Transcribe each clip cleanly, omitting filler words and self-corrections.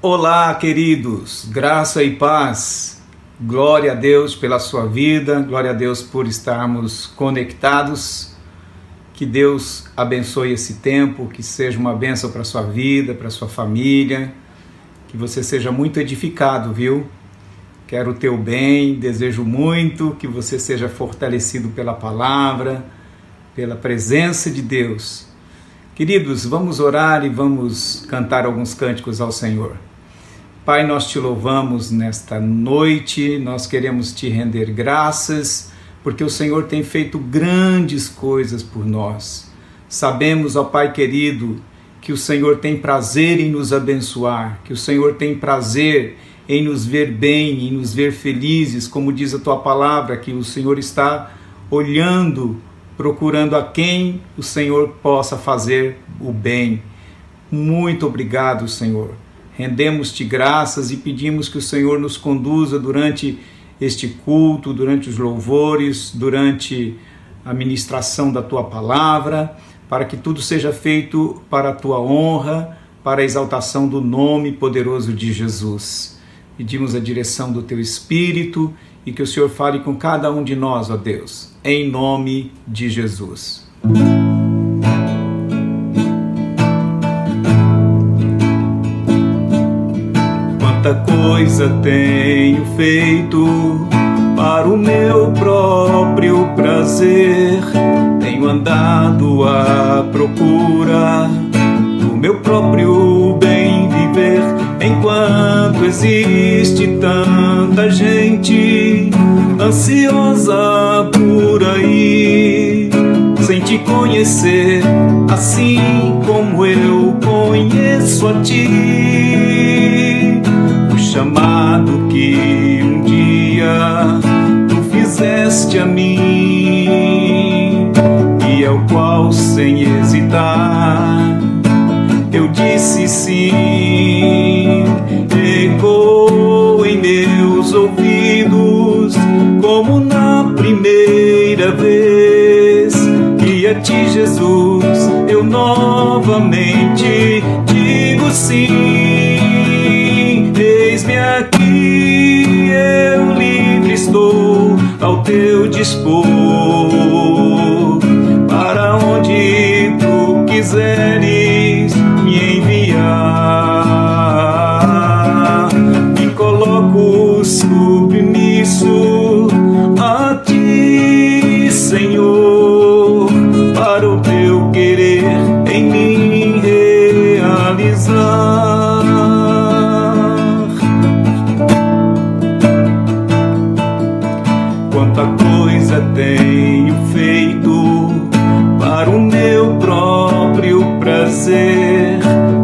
Olá, queridos, graça e paz, glória a Deus pela sua vida, glória a Deus por estarmos conectados, que Deus abençoe esse tempo, que seja uma bênção para a sua vida, para a sua família, que você seja muito edificado, viu? Quero o teu bem, desejo muito que você seja fortalecido pela palavra, pela presença de Deus. Queridos, vamos orar e vamos cantar alguns cânticos ao Senhor. Pai, nós te louvamos nesta noite, nós queremos te render graças, porque o Senhor tem feito grandes coisas por nós. Sabemos, ó Pai querido, que o Senhor tem prazer em nos abençoar, que o Senhor tem prazer em nos ver bem, em nos ver felizes, como diz a tua palavra, que o Senhor está olhando, procurando a quem o Senhor possa fazer o bem. Muito obrigado, Senhor. Rendemos-te graças e pedimos que o Senhor nos conduza durante este culto, durante os louvores, durante a ministração da tua palavra, para que tudo seja feito para a tua honra, para a exaltação do nome poderoso de Jesus. Pedimos a direção do teu Espírito e que o Senhor fale com cada um de nós, ó Deus, em nome de Jesus. Quanta coisa tenho feito para o meu próprio prazer, tenho andado à procura do meu próprio bem viver, enquanto existe tanta gente ansiosa por aí, sem te conhecer assim como eu conheço a ti. O chamado que um dia tu fizeste a mim, e ao qual sem hesitar eu disse sim, ecoou em meus ouvidos como na primeira vez, e a ti, Jesus, eu novamente digo sim. Eis-me aqui, eu livre estou ao teu dispor, para onde tu quiseres me enviar. Me coloco submisso a ti, Senhor, para o teu querer em mim realizar. Quanta coisa tenho feito para o meu próprio prazer,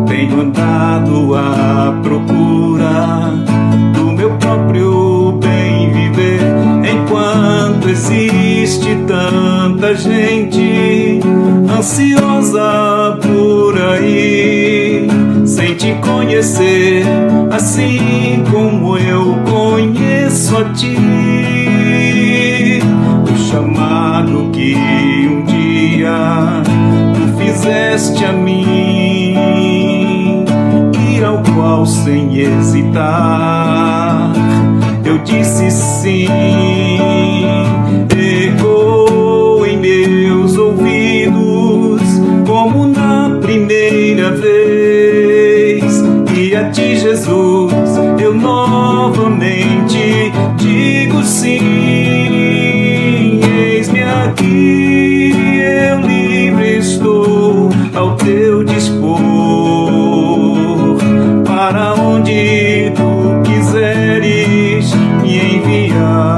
tenho andado à procura do meu próprio bem viver, enquanto existe tanta gente ansiosa por aí, sem te conhecer assim como eu conheço a ti. O chamado que um dia tu fizeste a mim, e ao qual sem hesitar eu disse sim, ecoou em meus ouvidos como na primeira vez, e a ti, Jesus, eu novamente digo sim. Eis-me aqui, eu livre estou ao teu dispor, para onde tu quiseres me enviar.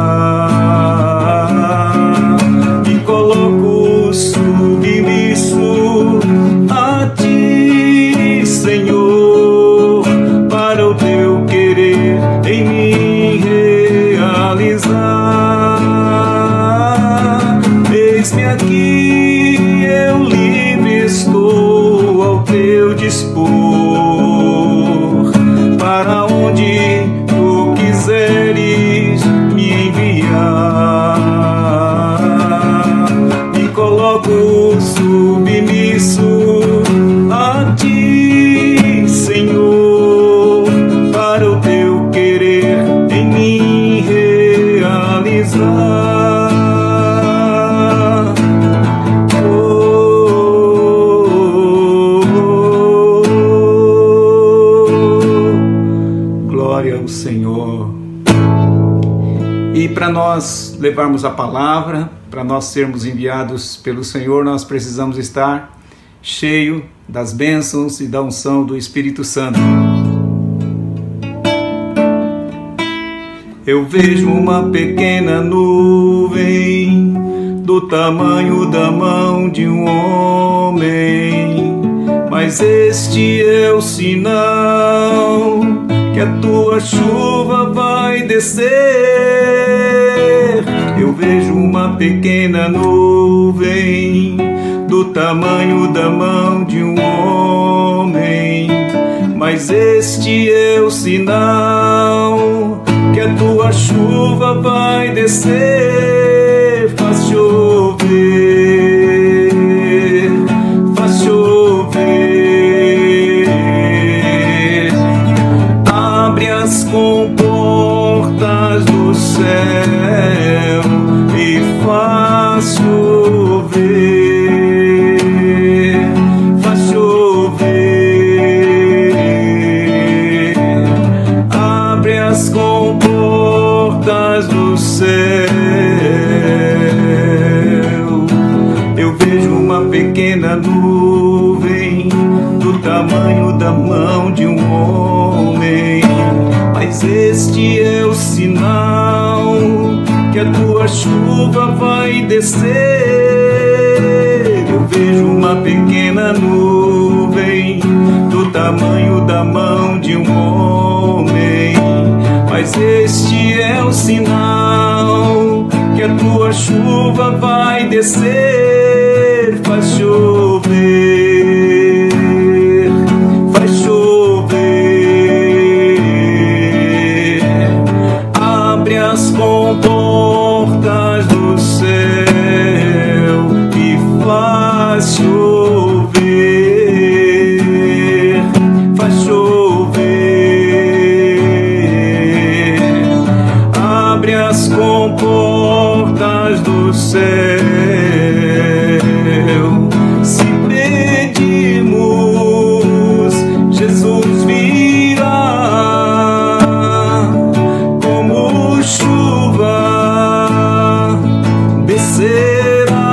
Me coloco submisso a ti, Senhor, para o teu querer em mim realizar. o Senhor. E para nós levarmos a palavra, para nós sermos enviados pelo Senhor, nós precisamos estar cheio das bênçãos e da unção do Espírito Santo. Eu vejo uma pequena nuvem do tamanho da mão de um homem, mas este é o sinal que a tua chuva vai descer. Eu vejo uma pequena nuvem do tamanho da mão de um homem, mas este é o sinal que a tua chuva vai descer. Faz chover, faz chover, abre as comportas do céu e faz chover, faz chover, abre as comportas do céu. Eu vejo uma pequena nuvem do tamanho da mão de um homem, mas este é o sinal que a tua chuva vai descer. Eu vejo uma pequena nuvem do tamanho da mão de um homem, mas este é o sinal que a tua chuva vai descer. Faz chover, faz chover, abre as comportas do céu e faz chover, faz chover, abre as comportas do céu. Se pedirmos, Jesus virá como chuva descerá.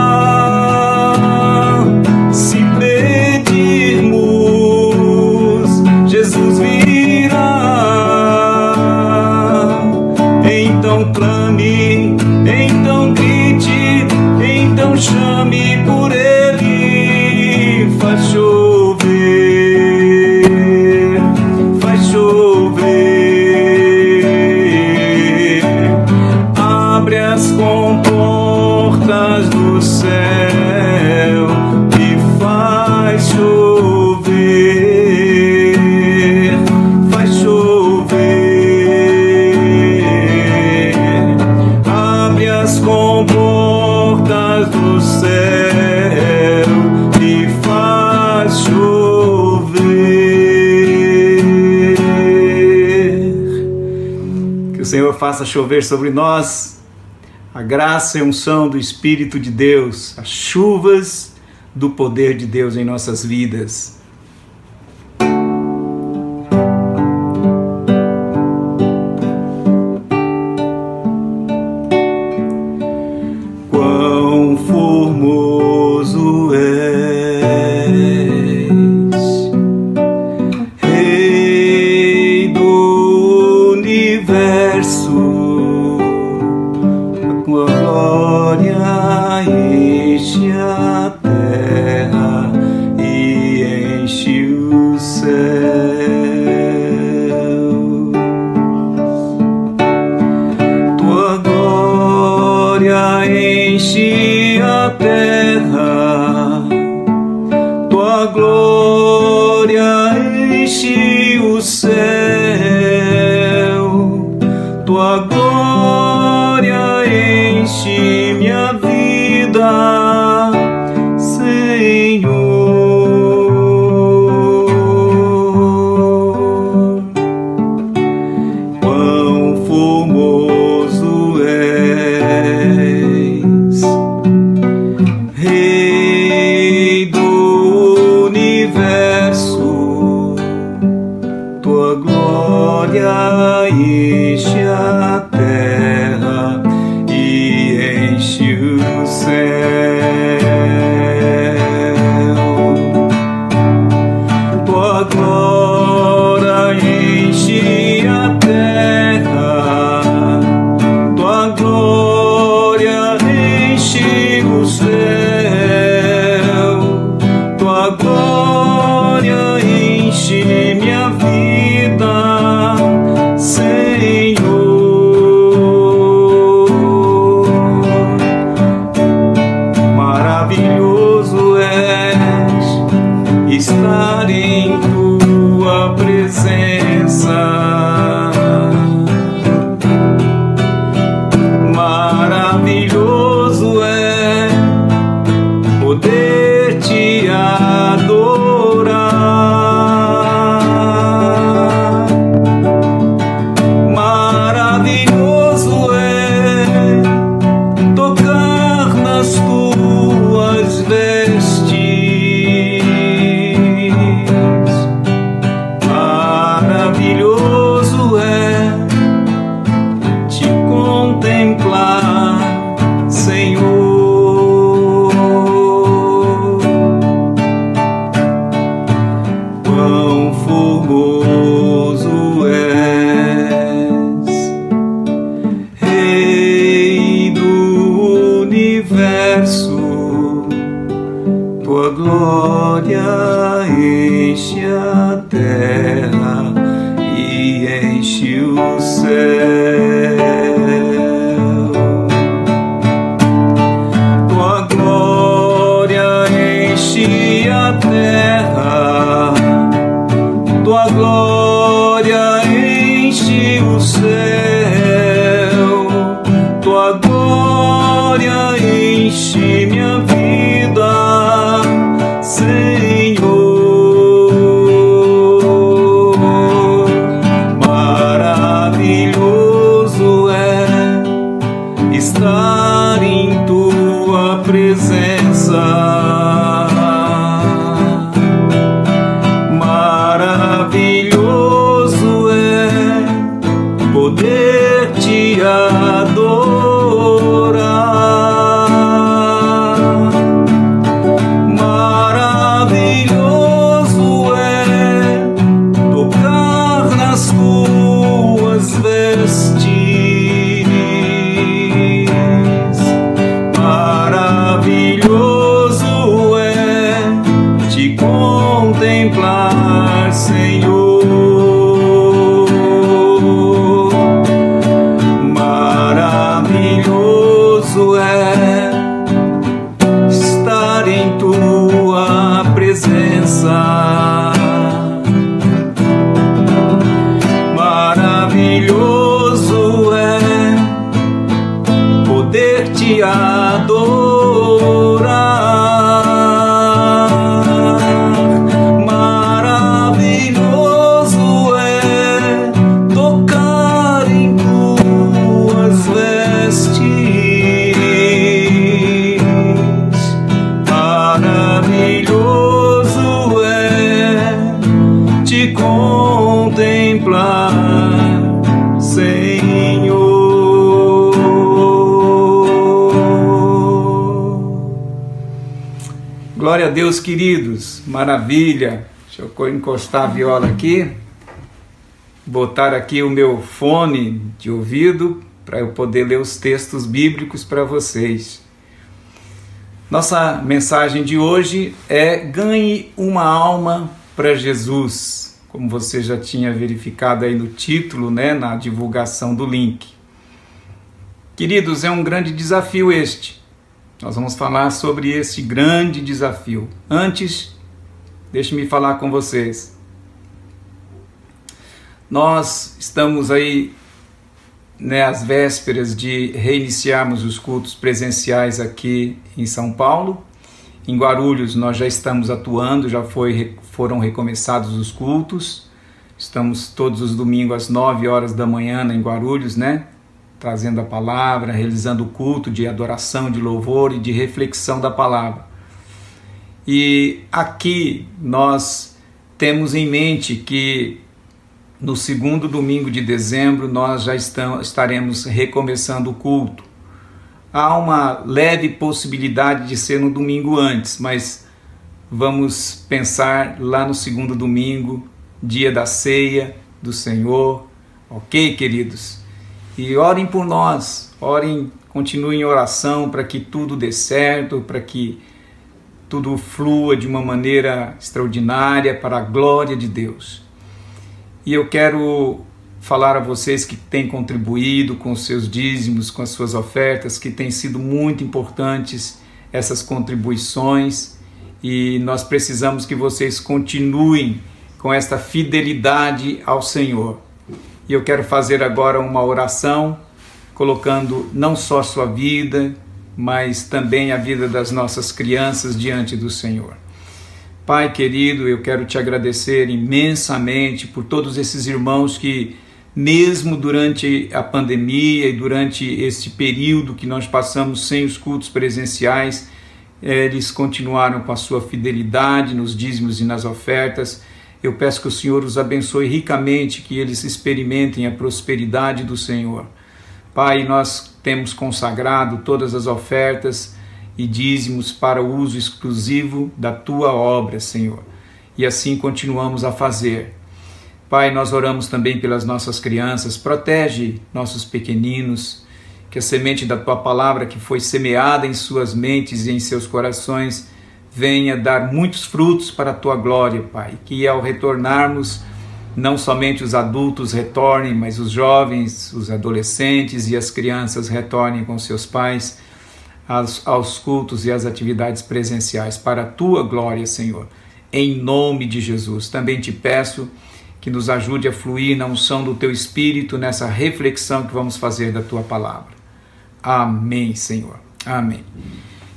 Se pedirmos, Jesus virá. Então clame, então grite, então chame por Ele. Faz chover, faz chover, abre as comportas do céu e faz chover, faz chover, abre as comportas do céu e faz chover. Que o Senhor faça chover sobre nós a graça e a unção do Espírito de Deus, as chuvas do poder de Deus em nossas vidas. Quão formoso és, Rei do universo, a tua glória enche a terra e tua glória enche a terra e enche o céu. Tua glória enche a terra, tua glória enche o céu, tua glória enche minha vida, Senhor. Maravilhoso és estar em tua presença. Maravilhoso é poder te adorar. Maravilhoso é tocar nas tuas vestes. Maravilhoso é te contemplar, Senhor. Quão formoso és, Rei do universo, tua glória enche a terra e enche o céu. Tua glória enche a terra, tua glória enche o céu, tua glória enche minha vida, Senhor. Maravilhoso é estar em tua presença. Maravilhoso é poder te adorar. Maravilhoso é tocar nas tuas vestes. Maravilhoso é te contemplar, Senhor. Maravilhoso é estar em tua presença. Maravilhoso é poder te adorar. Maravilhoso é tocar em tuas vestes. Maravilhoso é te contemplar, Senhor. Glória a Deus, queridos. Maravilha. Deixa eu encostar a viola aqui, botar aqui o meu fone de ouvido para eu poder ler os textos bíblicos para vocês. Nossa mensagem de hoje é: ganhe uma alma para Jesus, como você já tinha verificado aí no título, né, na divulgação do link. Queridos, é um grande desafio este. Nós vamos falar sobre esse grande desafio. Antes, deixe-me falar com vocês. Nós estamos aí, né, às vésperas de reiniciarmos os cultos presenciais aqui em São Paulo. Em Guarulhos nós já estamos atuando, foram recomeçados os cultos. Estamos todos os domingos às 9 horas da manhã em Guarulhos, né? Trazendo a palavra, realizando o culto de adoração, de louvor e de reflexão da palavra. E aqui nós temos em mente que no segundo domingo de dezembro nós já estaremos recomeçando o culto. Há uma leve possibilidade de ser no domingo antes, mas vamos pensar lá no segundo domingo, dia da ceia do Senhor, ok, queridos? E orem por nós, orem, continuem em oração para que tudo dê certo, para que tudo flua de uma maneira extraordinária para a glória de Deus. E eu quero falar a vocês que têm contribuído com os seus dízimos, com as suas ofertas, que têm sido muito importantes essas contribuições, e nós precisamos que vocês continuem com esta fidelidade ao Senhor. E eu quero fazer agora uma oração, colocando não só a sua vida, mas também a vida das nossas crianças diante do Senhor. Pai querido, eu quero te agradecer imensamente por todos esses irmãos que, mesmo durante a pandemia e durante este período que nós passamos sem os cultos presenciais, eles continuaram com a sua fidelidade nos dízimos e nas ofertas. Eu peço que o Senhor os abençoe ricamente, que eles experimentem a prosperidade do Senhor. Pai, nós temos consagrado todas as ofertas e dízimos para o uso exclusivo da Tua obra, Senhor. E assim continuamos a fazer. Pai, nós oramos também pelas nossas crianças, protege nossos pequeninos, que a semente da Tua palavra que foi semeada em suas mentes e em seus corações venha dar muitos frutos para a Tua glória, Pai. Que ao retornarmos, não somente os adultos retornem, mas os jovens, os adolescentes e as crianças retornem com seus pais aos cultos e às atividades presenciais para a Tua glória, Senhor. Em nome de Jesus. Também te peço que nos ajude a fluir na unção do Teu Espírito nessa reflexão que vamos fazer da Tua palavra. Amém, Senhor. Amém.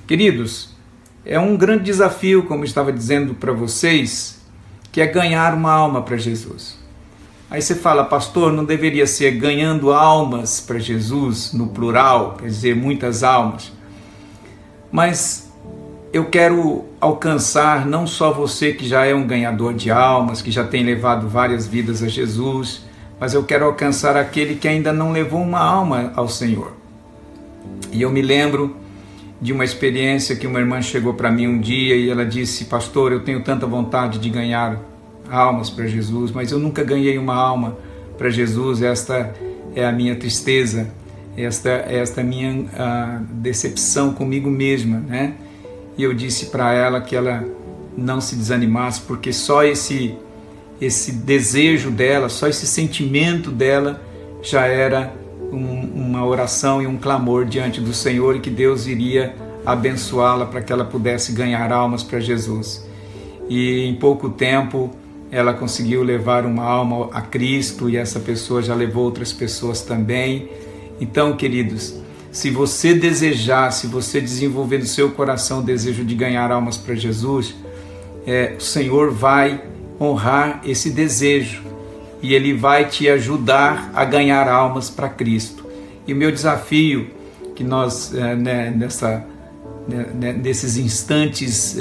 Queridos, é um grande desafio, como eu estava dizendo para vocês, que é ganhar uma alma para Jesus. Aí você fala, pastor, não deveria ser ganhando almas para Jesus, no plural, quer dizer, muitas almas. Mas eu quero alcançar não só você que já é um ganhador de almas, que já tem levado várias vidas a Jesus, mas eu quero alcançar aquele que ainda não levou uma alma ao Senhor. E eu me lembro de uma experiência que uma irmã chegou para mim um dia e ela disse, pastor, eu tenho tanta vontade de ganhar almas para Jesus, mas eu nunca ganhei uma alma para Jesus, esta é a minha tristeza, esta é a minha decepção comigo mesma, né? E eu disse para ela que ela não se desanimasse, porque só esse desejo dela, só esse sentimento dela já era uma oração e um clamor diante do Senhor, e que Deus iria abençoá-la para que ela pudesse ganhar almas para Jesus. E em pouco tempo ela conseguiu levar uma alma a Cristo, e essa pessoa já levou outras pessoas também. Então, queridos, se você desejar, se você desenvolver no seu coração o desejo de ganhar almas para Jesus, o Senhor vai honrar esse desejo e Ele vai te ajudar a ganhar almas para Cristo. E o meu desafio, que nós, nesses instantes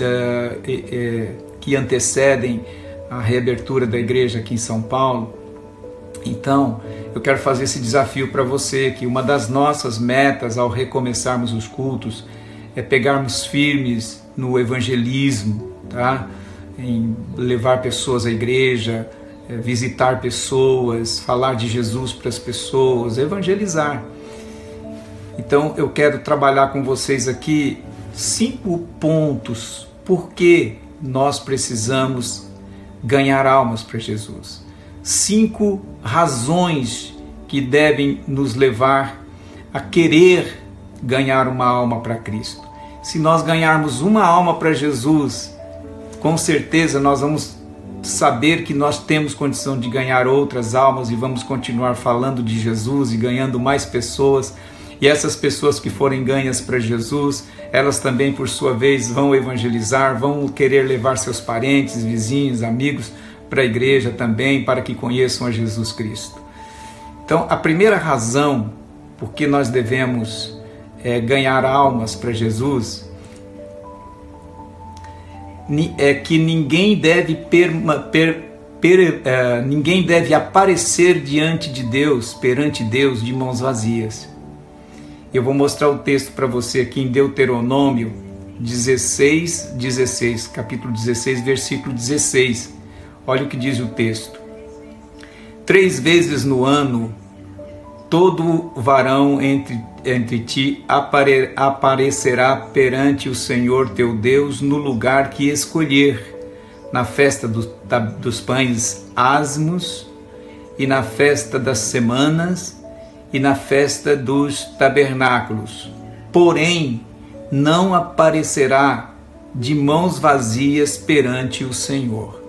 que antecedem a reabertura da igreja aqui em São Paulo, então eu quero fazer esse desafio para você, que uma das nossas metas ao recomeçarmos os cultos é pegarmos firmes no evangelismo, tá? Em levar pessoas à igreja, visitar pessoas, falar de Jesus para as pessoas, evangelizar. Então eu quero trabalhar com vocês aqui 5 pontos por que nós precisamos ganhar almas para Jesus. 5 razões que devem nos levar a querer ganhar uma alma para Cristo. Se nós ganharmos uma alma para Jesus, com certeza nós vamos saber que nós temos condição de ganhar outras almas e vamos continuar falando de Jesus e ganhando mais pessoas. E essas pessoas que forem ganhas para Jesus, elas também, por sua vez, vão evangelizar, vão querer levar seus parentes, vizinhos, amigos para a igreja também, para que conheçam a Jesus Cristo. Então, a primeira razão por que nós devemos ganhar almas para Jesus é que ninguém deve ninguém deve aparecer diante de Deus, perante Deus, de mãos vazias. Eu vou mostrar o texto para você aqui em Deuteronômio 16, capítulo 16, versículo 16. Olha o que diz o texto. 3 vezes no ano, todo varão entre ti aparecerá perante o Senhor teu Deus no lugar que escolher, na festa dos pães asmos, e na festa das semanas, e na festa dos tabernáculos. Porém, não aparecerá de mãos vazias perante o Senhor.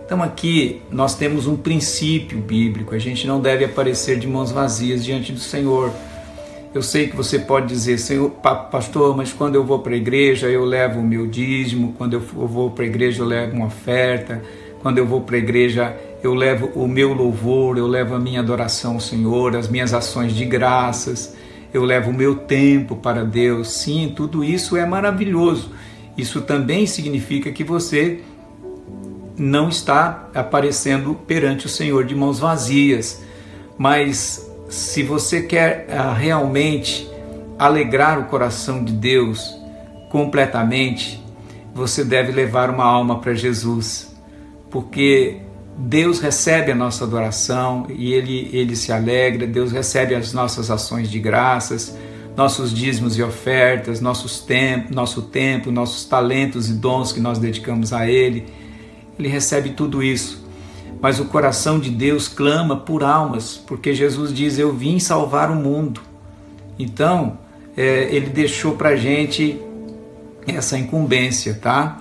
Então aqui nós temos um princípio bíblico, a gente não deve aparecer de mãos vazias diante do Senhor. Eu sei que você pode dizer, Senhor, pastor, mas quando eu vou para a igreja eu levo o meu dízimo, quando eu vou para a igreja eu levo uma oferta, quando eu vou para a igreja eu levo o meu louvor, eu levo a minha adoração ao Senhor, as minhas ações de graças, eu levo o meu tempo para Deus. Sim, tudo isso é maravilhoso. Isso também significa que você não está aparecendo perante o Senhor de mãos vazias, mas se você quer realmente alegrar o coração de Deus completamente, você deve levar uma alma para Jesus, porque Deus recebe a nossa adoração e Ele se alegra, Deus recebe as nossas ações de graças, nossos dízimos e ofertas, nosso tempo, nossos talentos e dons que nós dedicamos a Ele. Ele recebe tudo isso. Mas o coração de Deus clama por almas, porque Jesus diz, eu vim salvar o mundo. Então, Ele deixou para a gente essa incumbência, tá?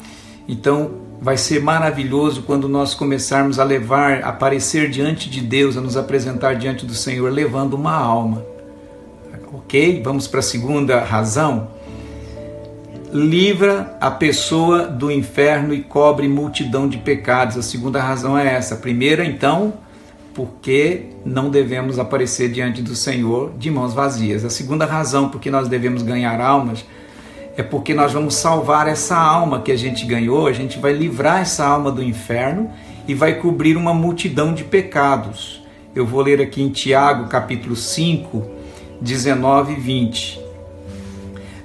Então, vai ser maravilhoso quando nós começarmos a aparecer diante de Deus, a nos apresentar diante do Senhor, levando uma alma. Ok? Vamos para a segunda razão. Livra a pessoa do inferno e cobre multidão de pecados. A segunda razão é essa. A primeira, então, porque não devemos aparecer diante do Senhor de mãos vazias. A segunda razão porque nós devemos ganhar almas é porque nós vamos salvar essa alma que a gente ganhou, a gente vai livrar essa alma do inferno e vai cobrir uma multidão de pecados. Eu vou ler aqui em Tiago, capítulo 5, 19 e 20.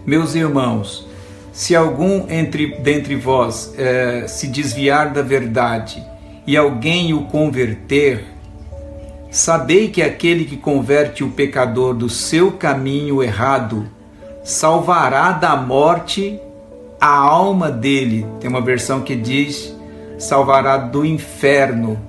Meus irmãos, se algum dentre vós se desviar da verdade e alguém o converter, sabei que aquele que converte o pecador do seu caminho errado salvará da morte a alma dele. Tem uma versão que diz, salvará do inferno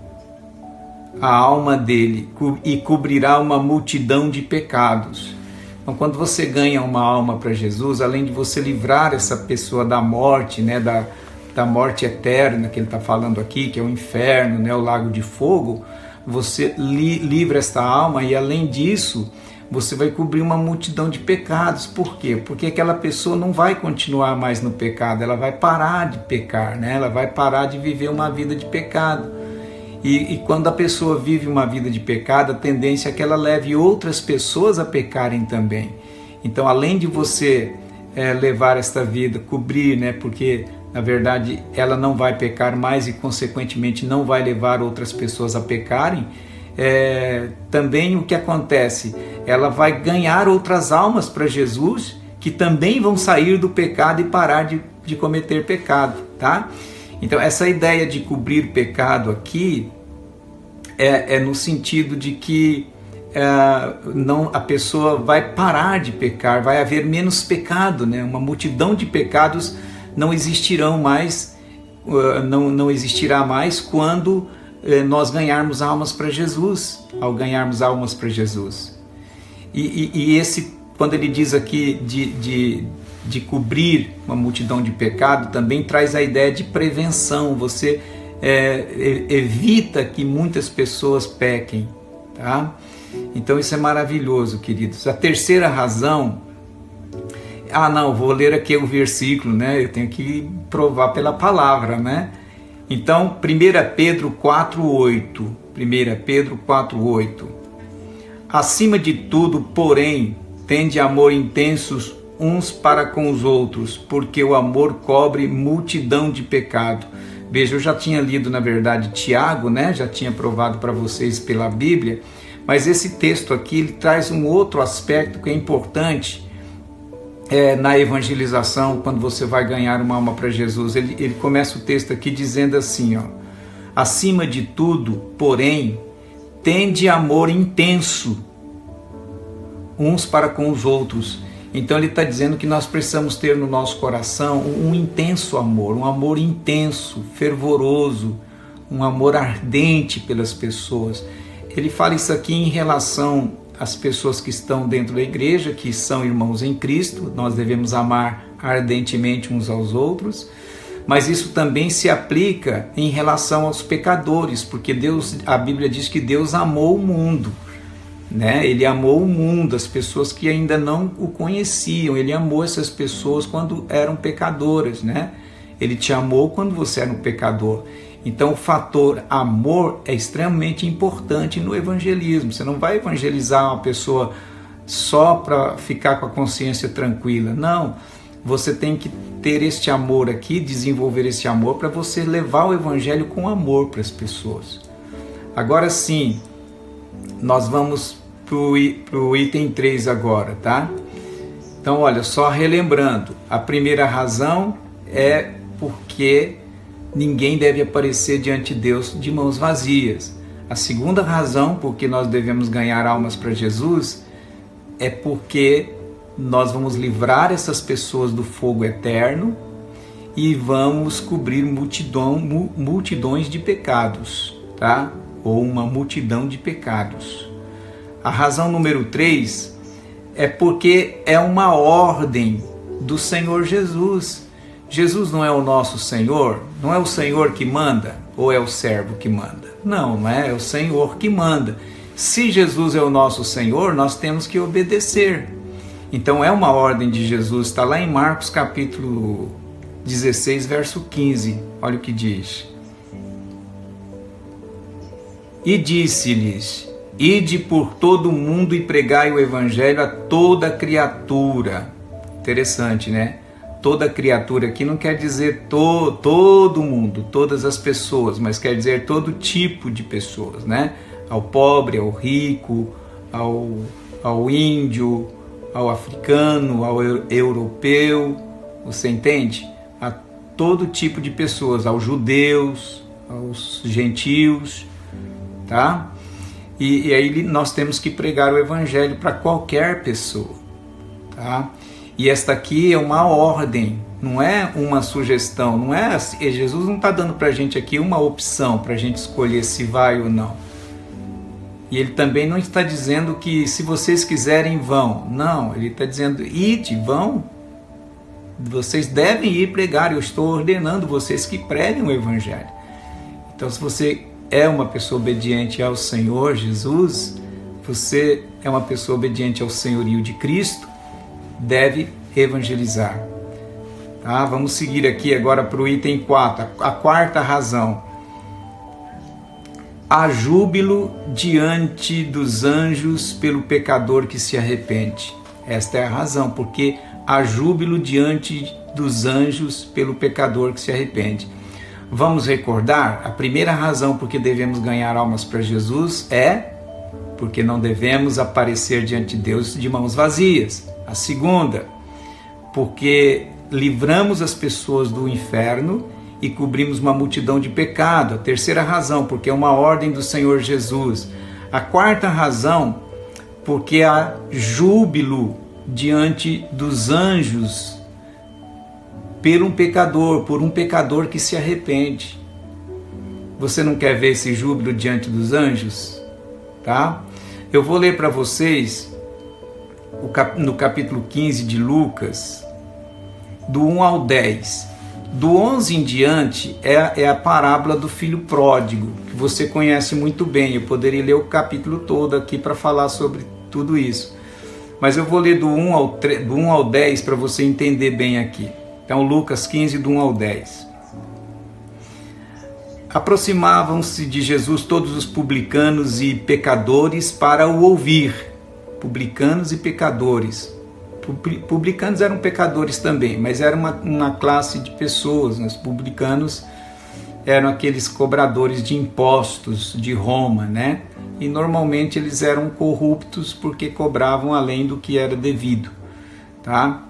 a alma dele e cobrirá uma multidão de pecados. Então, quando você ganha uma alma para Jesus, além de você livrar essa pessoa da morte, né, da morte eterna que ele está falando aqui, que é o inferno, né, o lago de fogo, você livra esta alma e, além disso, você vai cobrir uma multidão de pecados. Por quê? Porque aquela pessoa não vai continuar mais no pecado, ela vai parar de pecar, né? Ela vai parar de viver uma vida de pecado. E quando a pessoa vive uma vida de pecado, a tendência é que ela leve outras pessoas a pecarem também. Então, além de você levar esta vida, cobrir, né? Porque, na verdade, ela não vai pecar mais e, consequentemente, não vai levar outras pessoas a pecarem, também o que acontece? Ela vai ganhar outras almas para Jesus que também vão sair do pecado e parar de cometer pecado, tá? Então essa ideia de cobrir pecado aqui é no sentido de que a pessoa vai parar de pecar, vai haver menos pecado, né? Uma multidão de pecados não existirão mais, não existirá mais quando nós ganharmos almas para Jesus, ao ganharmos almas para Jesus. E quando ele diz aqui de cobrir uma multidão de pecado, também traz a ideia de prevenção. Você evita que muitas pessoas pequem, tá? Então isso é maravilhoso, queridos. A terceira razão, vou ler aqui o versículo, né? Eu tenho que provar pela palavra, né? Então, 1 Pedro 4,8. 1 Pedro 4,8. Acima de tudo, porém, tende amor intensos uns para com os outros, porque o amor cobre multidão de pecado. Veja, eu já tinha lido, na verdade, Tiago, né? Já tinha provado para vocês pela Bíblia, mas esse texto aqui ele traz um outro aspecto que é importante na evangelização, quando você vai ganhar uma alma para Jesus. Ele começa o texto aqui dizendo assim, ó: acima de tudo, porém, tende amor intenso uns para com os outros. Então ele está dizendo que nós precisamos ter no nosso coração um intenso amor, um amor intenso, fervoroso, um amor ardente pelas pessoas. Ele fala isso aqui em relação às pessoas que estão dentro da igreja, que são irmãos em Cristo. Nós devemos amar ardentemente uns aos outros, mas isso também se aplica em relação aos pecadores, porque a Bíblia diz que Deus amou o mundo, né? Ele amou o mundo, as pessoas que ainda não o conheciam. Ele amou essas pessoas quando eram pecadoras, né? Ele te amou quando você era um pecador. Então o fator amor é extremamente importante no evangelismo. Você não vai evangelizar uma pessoa só para ficar com a consciência tranquila. Não, você tem que ter este amor aqui, desenvolver esse amor para você levar o evangelho com amor para as pessoas. Agora sim, nós vamos para o item 3 agora, tá? Então, olha, só relembrando, a primeira razão é porque ninguém deve aparecer diante de Deus de mãos vazias. A segunda razão porque nós devemos ganhar almas para Jesus é porque nós vamos livrar essas pessoas do fogo eterno e vamos cobrir multidões de pecados, tá? Ou uma multidão de pecados. A razão número 3 é porque é uma ordem do Senhor Jesus. Jesus não é o nosso Senhor? Não é o Senhor que manda? Ou é o servo que manda? Não, não é, é o Senhor que manda. Se Jesus é o nosso Senhor, nós temos que obedecer. Então é uma ordem de Jesus, está lá em Marcos capítulo 16, verso 15. Olha o que diz. E disse-lhes: ide por todo o mundo e pregai o evangelho a toda criatura. Interessante, né? Toda criatura aqui não quer dizer todo mundo, todas as pessoas, mas quer dizer todo tipo de pessoas, né? Ao pobre, ao rico, ao índio, ao africano, ao europeu, você entende? A todo tipo de pessoas, aos judeus, aos gentios, tá? E aí nós temos que pregar o evangelho para qualquer pessoa, tá? E esta aqui é uma ordem, não é uma sugestão, não é assim, Jesus não está dando para a gente aqui uma opção para a gente escolher se vai ou não. E ele também não está dizendo que se vocês quiserem vão, não, ele está dizendo ide, vão, vocês devem ir pregar, eu estou ordenando vocês que preguem o evangelho. Então se você é uma pessoa obediente ao Senhor Jesus, você é uma pessoa obediente ao senhorio de Cristo, deve evangelizar. Tá? Vamos seguir aqui agora para o item 4, a quarta razão. Há júbilo diante dos anjos pelo pecador que se arrepende. Esta é a razão, porque há júbilo diante dos anjos pelo pecador que se arrepende. Vamos recordar, a primeira razão porque devemos ganhar almas para Jesus é porque não devemos aparecer diante de Deus de mãos vazias. A segunda, porque livramos as pessoas do inferno e cobrimos uma multidão de pecado. A terceira razão, porque é uma ordem do Senhor Jesus. A quarta razão, porque há júbilo diante dos anjos por um pecador que se arrepende. Você não quer ver esse júbilo diante dos anjos? Tá? Eu vou ler para vocês no capítulo 15 de Lucas, do 1 ao 10. Do 11 em diante é a parábola do filho pródigo, que você conhece muito bem. Eu poderia ler o capítulo todo aqui para falar sobre tudo isso, mas eu vou ler do 1 ao 10 para você entender bem aqui. Então Lucas 15, do 1 ao 10. Aproximavam-se de Jesus todos os publicanos e pecadores para o ouvir. Publicanos e pecadores. Publicanos eram pecadores também, mas era uma classe de pessoas. Os publicanos eram aqueles cobradores de impostos de Roma, né? E normalmente eles eram corruptos porque cobravam além do que era devido, tá?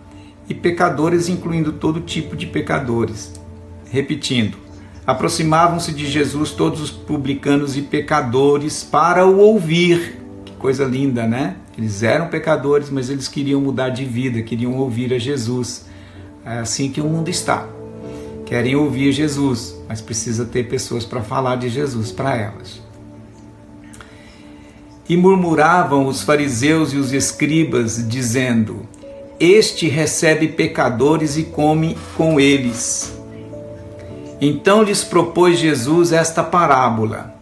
E pecadores, incluindo todo tipo de pecadores. Repetindo, aproximavam-se de Jesus todos os publicanos e pecadores para o ouvir. Que coisa linda, né? Eles eram pecadores, mas eles queriam mudar de vida, queriam ouvir a Jesus. É assim que o mundo está. Querem ouvir Jesus, mas precisa ter pessoas para falar de Jesus para elas. E murmuravam os fariseus e os escribas, dizendo: este recebe pecadores e come com eles. Então lhes propôs Jesus esta parábola.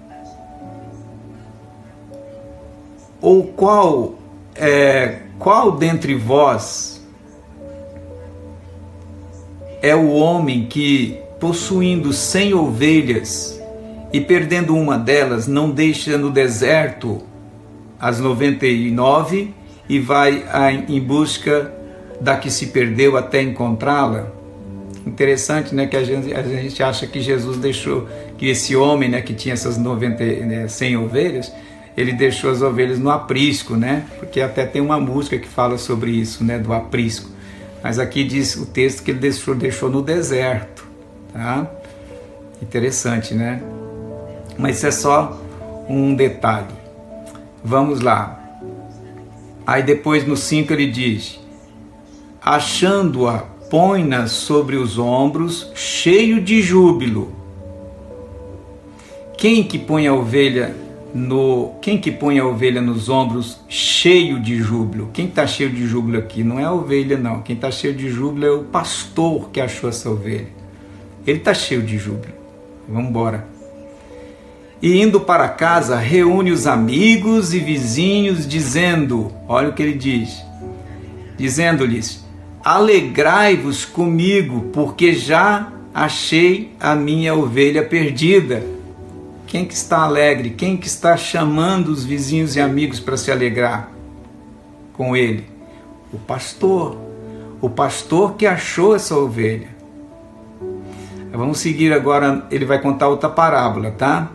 Ou qual dentre vós é o homem que, possuindo 100 ovelhas e perdendo uma delas, não deixa no deserto as 99 e vai em busca da que se perdeu até encontrá-la? Interessante, né, que a gente acha que Jesus deixou, que esse homem, né, que tinha essas 100 ovelhas, ele deixou as ovelhas no aprisco, né? Porque até tem uma música que fala sobre isso, né, do aprisco. Mas aqui diz o texto que ele deixou no deserto, tá? Interessante, né? Mas isso é só um detalhe. Vamos lá. Aí depois no 5 ele diz: achando-a, põe-na sobre os ombros, cheio de júbilo. Quem que põe a ovelha nos ombros cheio de júbilo? Quem está cheio de júbilo aqui? Não é a ovelha, não. Quem está cheio de júbilo é o pastor que achou essa ovelha. Ele está cheio de júbilo. Vamos embora. E indo para casa, reúne os amigos e vizinhos, dizendo, olha o que ele diz, dizendo-lhes: alegrai-vos comigo, porque já achei a minha ovelha perdida. Quem que está alegre? Quem que está chamando os vizinhos e amigos para se alegrar com ele? O pastor. O pastor que achou essa ovelha. Vamos seguir agora, ele vai contar outra parábola, tá?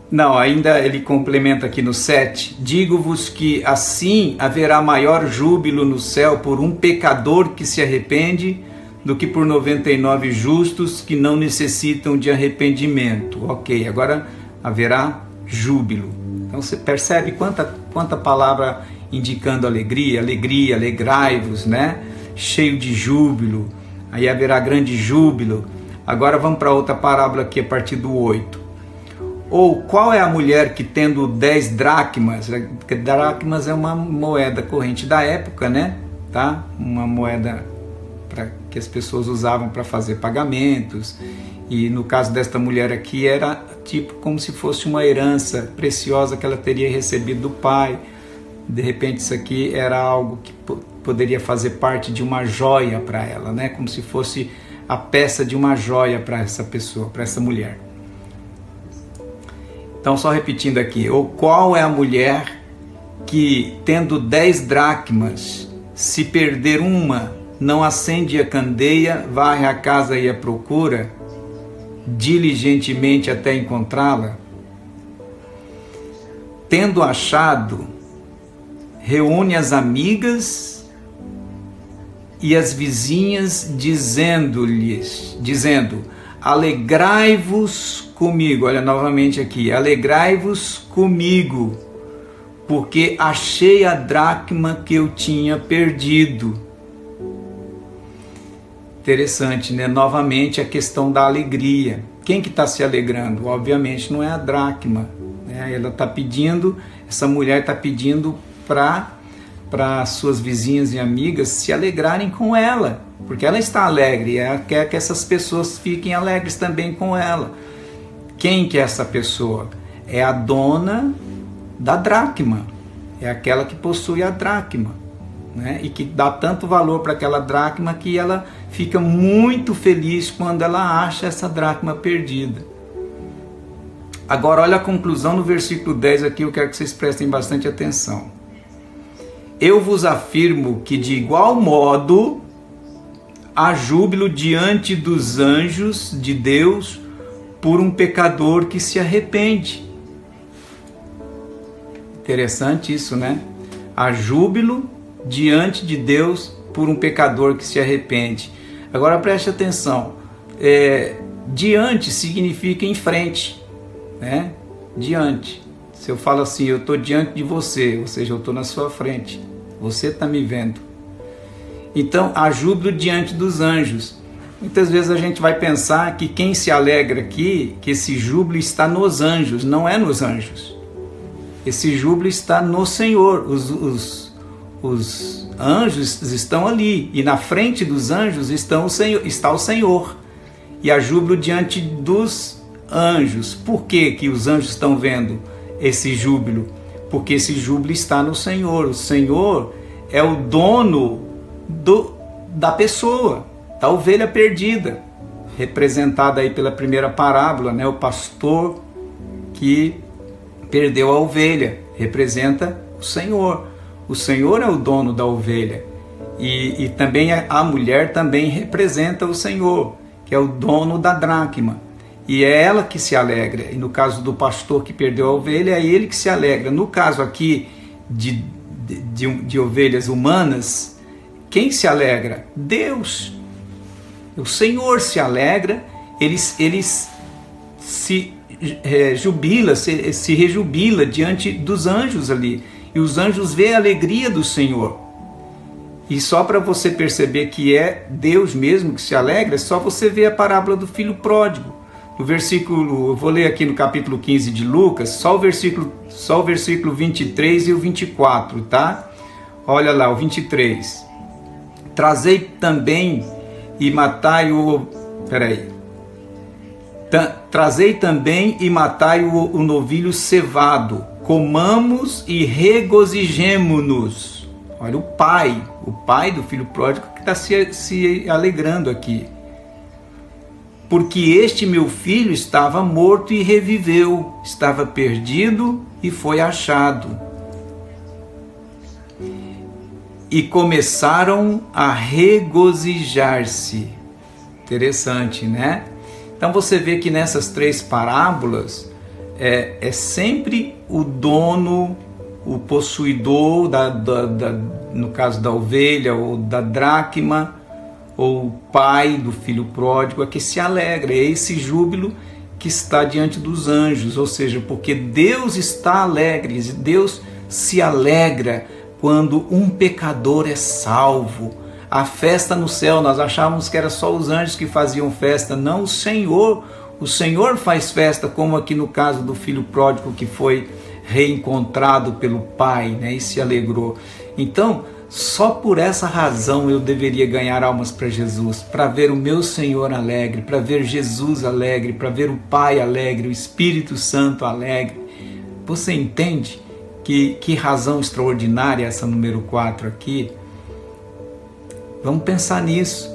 Não, ainda ele complementa aqui no 7. Digo-vos que assim haverá maior júbilo no céu por um pecador que se arrepende do que por 99 justos que não necessitam de arrependimento. Ok, agora haverá júbilo. Então você percebe quanta palavra indicando alegria, alegrai-vos, né? Cheio de júbilo, aí haverá grande júbilo. Agora vamos para outra parábola aqui a partir do 8. Ou qual é a mulher que tendo 10 dracmas, dracmas é uma moeda corrente da época, né? Tá? Uma moeda que as pessoas usavam para fazer pagamentos, e no caso desta mulher aqui era tipo como se fosse uma herança preciosa que ela teria recebido do pai. De repente isso aqui era algo que poderia fazer parte de uma joia para ela, né? Como se fosse a peça de uma joia para essa pessoa, para essa mulher. Então só repetindo aqui, ou qual é a mulher que tendo 10 dracmas, se perder uma, não acende a candeia, varre a casa e a procura diligentemente até encontrá-la? Tendo achado, reúne as amigas e as vizinhas, dizendo, alegrai-vos comigo. Olha novamente aqui, alegrai-vos comigo, porque achei a dracma que eu tinha perdido. Interessante, né? Novamente a questão da alegria. Quem que está se alegrando? Obviamente não é a dracma, né? Ela está pedindo, essa mulher está pedindo para suas vizinhas e amigas se alegrarem com ela, porque ela está alegre, ela quer que essas pessoas fiquem alegres também com ela. Quem que é essa pessoa? É a dona da dracma, é aquela que possui a dracma, né? E que dá tanto valor para aquela dracma que ela fica muito feliz quando ela acha essa dracma perdida. Agora olha a conclusão no versículo 10 aqui, eu quero que vocês prestem bastante atenção. Eu vos afirmo que de igual modo há júbilo diante dos anjos de Deus por um pecador que se arrepende. Interessante isso, né? Há júbilo diante de Deus por um pecador que se arrepende. Agora preste atenção, diante significa em frente, né? Diante. Se eu falo assim, eu estou diante de você, ou seja, eu estou na sua frente, você está me vendo. Então, há júbilo diante dos anjos. Muitas vezes a gente vai pensar que quem se alegra aqui, que esse júbilo está nos anjos, não é nos anjos. Esse júbilo está no Senhor, os anjos estão ali, e na frente dos anjos está o Senhor. E há júbilo diante dos anjos. Por que que os anjos estão vendo esse júbilo? Porque esse júbilo está no Senhor. O Senhor é o dono da pessoa, da ovelha perdida, representada aí pela primeira parábola, né? O pastor que perdeu a ovelha, representa o Senhor. O Senhor é o dono da ovelha. E também a mulher também representa o Senhor, que é o dono da dracma. E é ela que se alegra. E no caso do pastor que perdeu a ovelha, é ele que se alegra. No caso aqui de ovelhas humanas, quem se alegra? Deus. O Senhor se alegra, ele se jubila, se rejubila diante dos anjos ali. E os anjos veem a alegria do Senhor. E só para você perceber que é Deus mesmo que se alegra, é só você ver a parábola do filho pródigo. No versículo, eu vou ler aqui no capítulo 15 de Lucas, só o versículo 23 e o 24, tá? Olha lá, o 23. Trazei também e matai o... Trazei também e matai o novilho cevado. Comamos e regozijemo-nos. Olha o pai do filho pródigo que está se alegrando aqui. Porque este meu filho estava morto e reviveu, estava perdido e foi achado. E começaram a regozijar-se. Interessante, né? Então você vê que nessas três parábolas é sempre o dono, o possuidor, no caso da ovelha ou da dracma, ou o pai do filho pródigo, é que se alegra. É esse júbilo que está diante dos anjos, ou seja, porque Deus está alegre, Deus se alegra quando um pecador é salvo. A festa no céu, nós achávamos que era só os anjos que faziam festa. Não, o Senhor faz festa, como aqui no caso do filho pródigo que foi reencontrado pelo pai, né, e se alegrou. Então, só por essa razão eu deveria ganhar almas para Jesus, para ver o meu Senhor alegre, para ver Jesus alegre, para ver o Pai alegre, o Espírito Santo alegre. Você entende que razão extraordinária essa número 4 aqui? Vamos pensar nisso.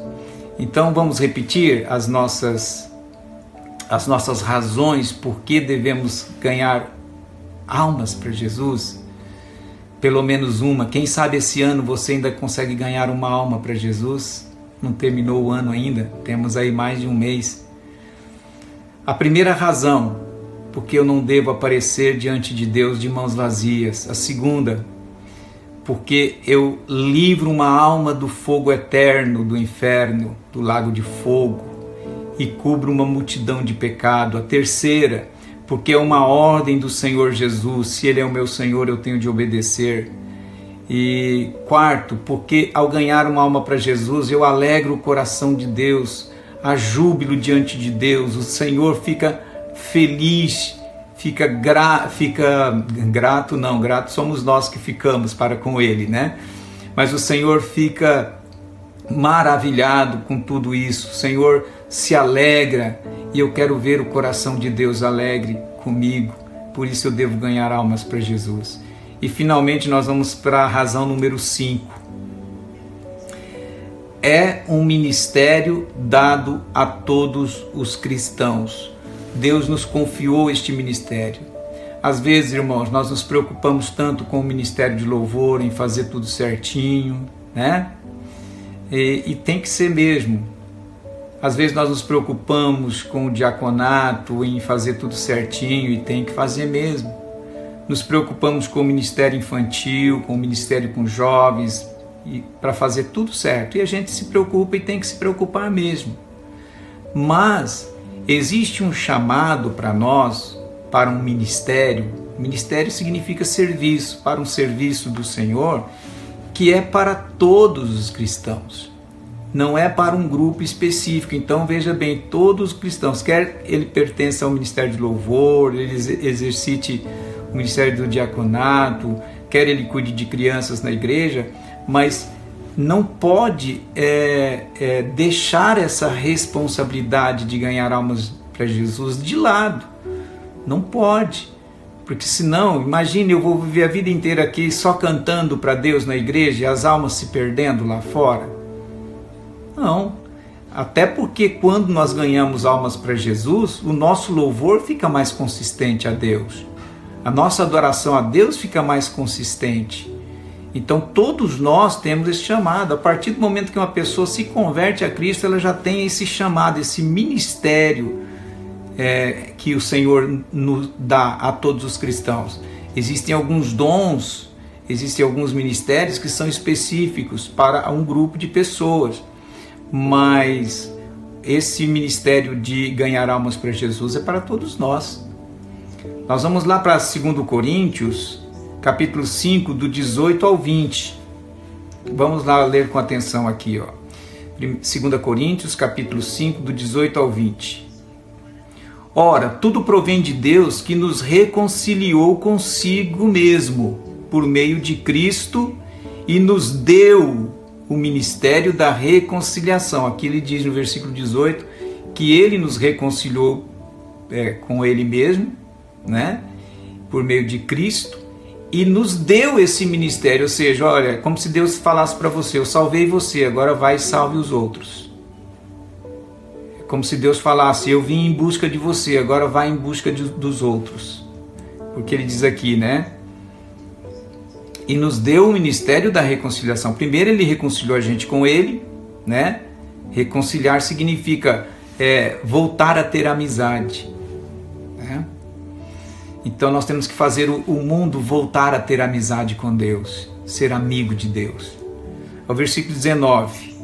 Então vamos repetir as nossas razões por que devemos ganhar almas para Jesus. Pelo menos uma. Quem sabe esse ano você ainda consegue ganhar uma alma para Jesus? Não terminou o ano ainda, temos aí mais de um mês. A primeira razão, porque eu não devo aparecer diante de Deus de mãos vazias. A segunda, porque eu livro uma alma do fogo eterno do inferno, do lago de fogo, e cubro uma multidão de pecado. A terceira, porque é uma ordem do Senhor Jesus. Se Ele é o meu Senhor, eu tenho de obedecer. E quarto, porque ao ganhar uma alma para Jesus, eu alegro o coração de Deus, há júbilo diante de Deus, o Senhor fica feliz, fica grato, não, grato somos nós que ficamos para com Ele, né? Mas o Senhor fica maravilhado com tudo isso, o Senhor se alegra, e eu quero ver o coração de Deus alegre comigo, por isso eu devo ganhar almas para Jesus. E finalmente nós vamos para a razão número 5. É um ministério dado a todos os cristãos. Deus nos confiou este ministério. Às vezes, irmãos, nós nos preocupamos tanto com o ministério de louvor, em fazer tudo certinho, né? e tem que ser mesmo. Às vezes nós nos preocupamos com o diaconato, em fazer tudo certinho, e tem que fazer mesmo. Nos preocupamos com o ministério infantil, com o ministério com jovens, para fazer tudo certo. E a gente se preocupa e tem que se preocupar mesmo. Mas existe um chamado para nós, para um ministério. Ministério significa serviço, para um serviço do Senhor, que é para todos os cristãos. Não é para um grupo específico. Então veja bem, todos os cristãos, quer ele pertença ao ministério de louvor, ele exercite o ministério do diaconato, quer ele cuide de crianças na igreja, mas não pode deixar essa responsabilidade de ganhar almas para Jesus de lado. Não pode, porque senão, imagine, eu vou viver a vida inteira aqui só cantando para Deus na igreja e as almas se perdendo lá fora. Não, até porque quando nós ganhamos almas para Jesus, o nosso louvor fica mais consistente a Deus. A nossa adoração a Deus fica mais consistente. Então todos nós temos esse chamado. A partir do momento que uma pessoa se converte a Cristo, ela já tem esse chamado, esse ministério que o Senhor nos dá a todos os cristãos. Existem alguns dons, existem alguns ministérios que são específicos para um grupo de pessoas. Mas esse ministério de ganhar almas para Jesus é para todos nós. Nós vamos lá para 2 Coríntios, capítulo 5, do 18 ao 20. Vamos lá ler com atenção aqui, ó. 2 Coríntios, capítulo 5, do 18 ao 20. Ora, tudo provém de Deus, que nos reconciliou consigo mesmo, por meio de Cristo, e nos deu o ministério da reconciliação. Aqui ele diz no versículo 18 que ele nos reconciliou com ele mesmo, né? Por meio de Cristo, e nos deu esse ministério. Ou seja, olha, como se Deus falasse para você: eu salvei você, agora vai e salve os outros. É como se Deus falasse: eu vim em busca de você, agora vai em busca dos outros. Porque ele diz aqui, né? E nos deu o ministério da reconciliação. Primeiro ele reconciliou a gente com ele, né? Reconciliar significa voltar a ter amizade, né? Então nós temos que fazer o mundo voltar a ter amizade com Deus, ser amigo de Deus. O versículo 19.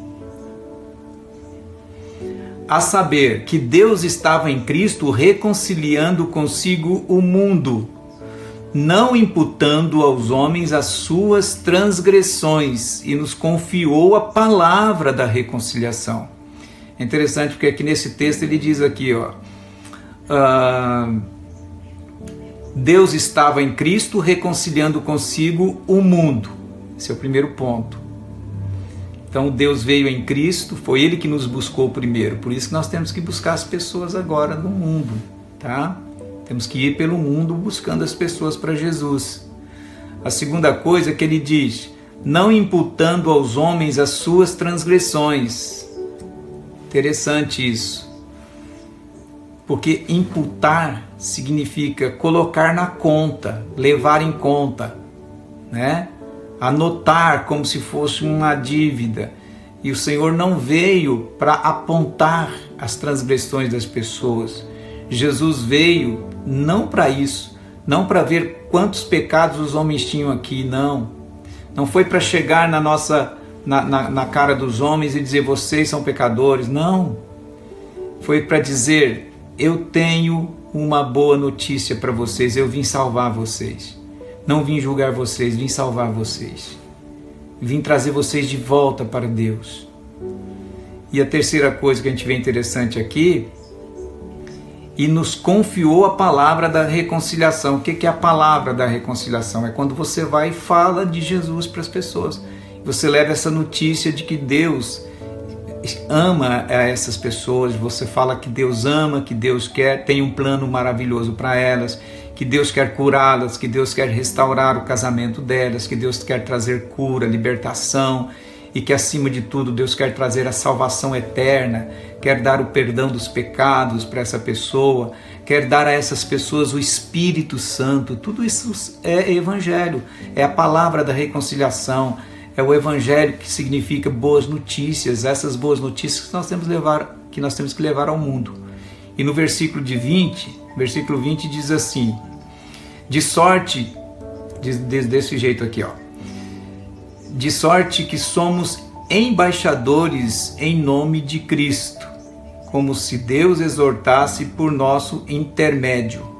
A saber que Deus estava em Cristo reconciliando consigo o mundo, não imputando aos homens as suas transgressões, e nos confiou a palavra da reconciliação. É interessante porque aqui nesse texto ele diz aqui, ó, Deus estava em Cristo reconciliando consigo o mundo. Esse é o primeiro ponto. Então Deus veio em Cristo, foi Ele que nos buscou primeiro. Por isso que nós temos que buscar as pessoas agora no mundo, tá? Temos que ir pelo mundo buscando as pessoas para Jesus. A segunda coisa é que ele diz: não imputando aos homens as suas transgressões. Interessante isso. Porque imputar significa colocar na conta, levar em conta, né? Anotar como se fosse uma dívida. E o Senhor não veio para apontar as transgressões das pessoas. Jesus veio não para isso, não para ver quantos pecados os homens tinham aqui, não. Não foi para chegar na cara dos homens e dizer: vocês são pecadores, não. Foi para dizer: eu tenho uma boa notícia para vocês, eu vim salvar vocês. Não vim julgar vocês, vim salvar vocês. Vim trazer vocês de volta para Deus. E a terceira coisa que a gente vê interessante aqui: e nos confiou a palavra da reconciliação. O que é a palavra da reconciliação? É quando você vai e fala de Jesus para as pessoas. Você leva essa notícia de que Deus ama essas pessoas, você fala que Deus ama, que Deus tem um plano maravilhoso para elas, que Deus quer curá-las, que Deus quer restaurar o casamento delas, que Deus quer trazer cura, libertação, e que acima de tudo Deus quer trazer a salvação eterna, quer dar o perdão dos pecados para essa pessoa, quer dar a essas pessoas o Espírito Santo. Tudo isso é evangelho, é a palavra da reconciliação, É o Evangelho, que significa boas notícias, essas boas notícias que nós temos que levar ao mundo. E no versículo 20 diz assim, de sorte, desse jeito aqui, ó, de sorte que somos embaixadores em nome de Cristo, como se Deus exortasse por nosso intermédio.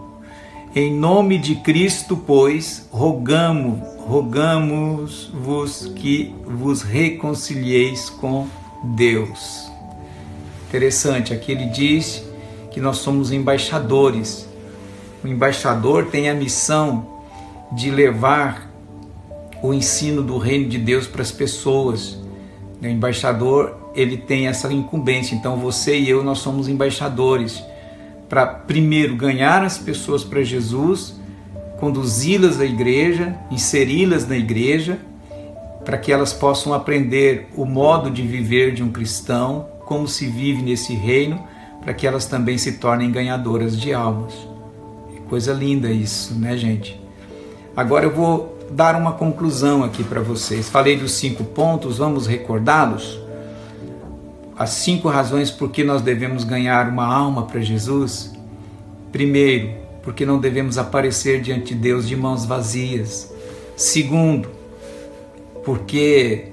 Em nome de Cristo, pois, rogamos-vos que vos reconcilieis com Deus. Interessante, aqui ele diz que nós somos embaixadores. O embaixador tem a missão de levar o ensino do reino de Deus para as pessoas. O embaixador, ele tem essa incumbência. Então você e eu, nós somos embaixadores para primeiro ganhar as pessoas para Jesus, conduzi-las à igreja, inseri-las na igreja, para que elas possam aprender o modo de viver de um cristão, como se vive nesse reino, para que elas também se tornem ganhadoras de almas. Coisa linda isso, né, gente? Agora eu vou dar uma conclusão aqui para vocês. Falei dos 5 pontos, vamos recordá-los? As 5 razões por que nós devemos ganhar uma alma para Jesus. Primeiro, porque não devemos aparecer diante de Deus de mãos vazias. Segundo, porque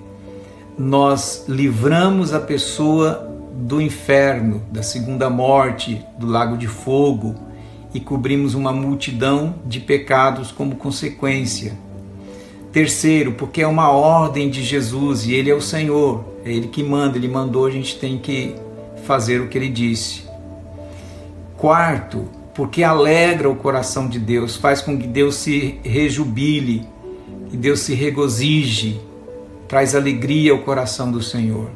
nós livramos a pessoa do inferno, da segunda morte, do lago de fogo, e cobrimos uma multidão de pecados como consequência. Terceiro, porque é uma ordem de Jesus e Ele é o Senhor, é Ele que manda, Ele mandou, a gente tem que fazer o que Ele disse. Quarto, porque alegra o coração de Deus, faz com que Deus se rejubile, que Deus se regozije, traz alegria ao coração do Senhor.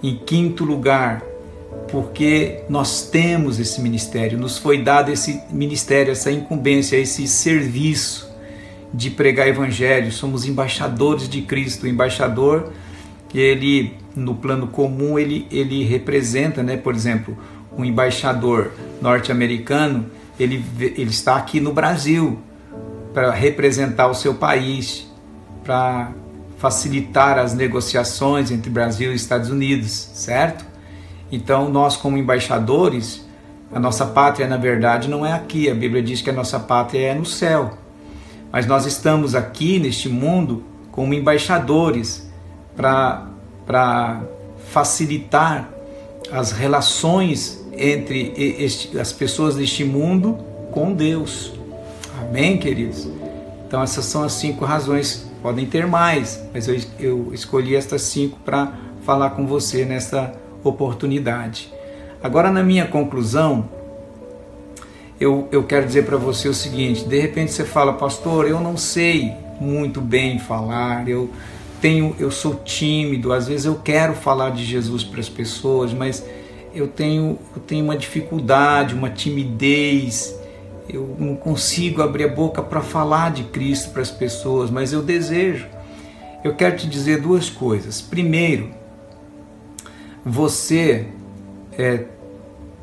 Em quinto lugar, porque nós temos esse ministério, nos foi dado esse ministério, essa incumbência, esse serviço de pregar evangelho, somos embaixadores de Cristo. O embaixador, ele, no plano comum, ele representa, né, por exemplo, um embaixador norte-americano, ele está aqui no Brasil para representar o seu país, para facilitar as negociações entre Brasil e Estados Unidos, certo? Então, nós como embaixadores, a nossa pátria, na verdade, não é aqui. A Bíblia diz que a nossa pátria é no céu. Mas nós estamos aqui, neste mundo, como embaixadores para facilitar as relações entre as pessoas deste mundo com Deus. Amém, queridos? Então, essas são as 5 razões. Podem ter mais, mas eu escolhi estas 5 para falar com você nessa oportunidade. Agora, na minha conclusão, eu quero dizer para você o seguinte: de repente você fala, pastor, eu não sei muito bem falar, eu sou tímido, às vezes eu quero falar de Jesus para as pessoas, mas eu tenho uma dificuldade, uma timidez, eu não consigo abrir a boca para falar de Cristo para as pessoas, mas eu desejo. Eu quero te dizer 2 coisas. Primeiro, você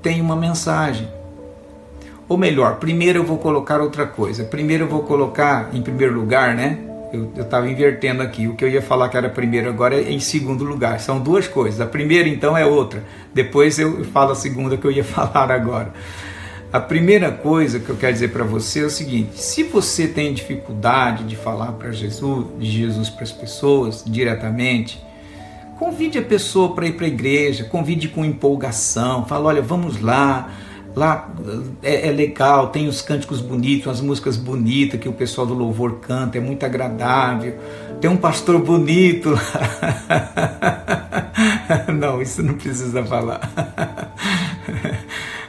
tem uma mensagem. Ou melhor, primeiro eu vou colocar outra coisa. Primeiro eu vou colocar em primeiro lugar, né? Eu estava invertendo aqui. O que eu ia falar que era primeiro, agora é em segundo lugar. São 2 coisas. A primeira, então, é outra. Depois eu falo a segunda que eu ia falar agora. A primeira coisa que eu quero dizer para você é o seguinte: se você tem dificuldade de falar para Jesus, de Jesus para as pessoas diretamente, convide a pessoa para ir para a igreja, convide com empolgação, fala, olha, vamos lá é legal, tem os cânticos bonitos, as músicas bonitas que o pessoal do louvor canta, é muito agradável, tem um pastor bonito lá. Não, isso não precisa falar.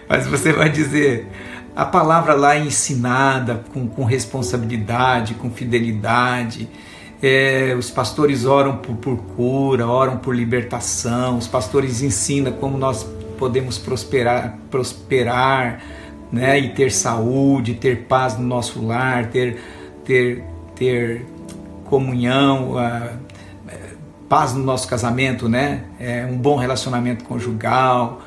Mas você vai dizer, a palavra lá é ensinada com responsabilidade, com fidelidade. Os pastores oram por cura, oram por libertação. Os pastores ensinam como nós podemos prosperar, né, e ter saúde, ter paz no nosso lar, ter comunhão, paz no nosso casamento, né? Um bom relacionamento conjugal,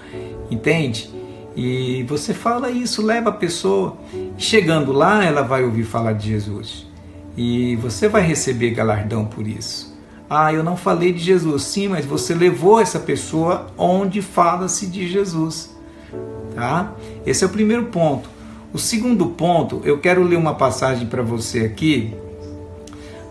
entende? E você fala isso, leva a pessoa. Chegando lá, ela vai ouvir falar de Jesus. E você vai receber galardão por isso. Ah, eu não falei de Jesus. Sim, mas você levou essa pessoa onde fala-se de Jesus. Tá? Esse é o primeiro ponto. O segundo ponto, eu quero ler uma passagem para você aqui.